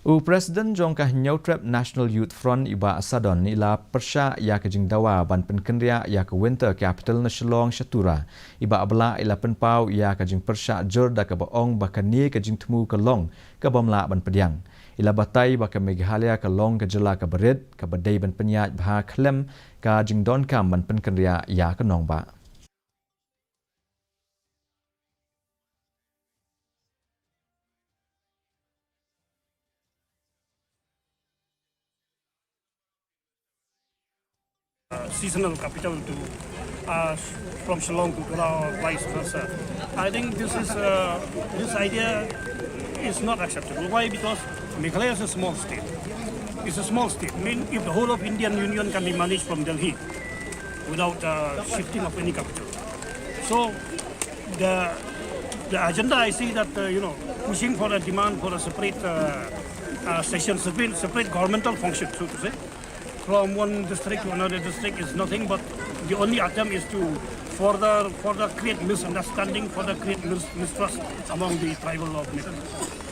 Presiden jongkah Hnyf National Youth Front iba Sadon ila Pyrshah ya ke Jingdawa ban Pynkynriah ya ke winter capital na Shillong Tura iba abla ila penpau ya ke jing Pyrshah jur da ke baong bakani ke jing temu ke long ke bamla ban pediang ila batai ba ke Meghalaya ke long ke jela ke berit ke badai ban penyat bah klem ke jing don kam ban Pynkynriah ya ke nong ba. Seasonal capital to from Shillong to Tura or vice versa. I think this idea is not acceptable. Why? Because Meghalaya is a small state. It's a small state. I mean, if the whole of Indian Union can be managed from Delhi without shifting of any capital. So the agenda I see that pushing for a demand for a separate section, separate governmental function, so to say, from one district to another district is nothing but the only attempt is to further create misunderstanding, further create mistrust among the tribal of Meghalaya.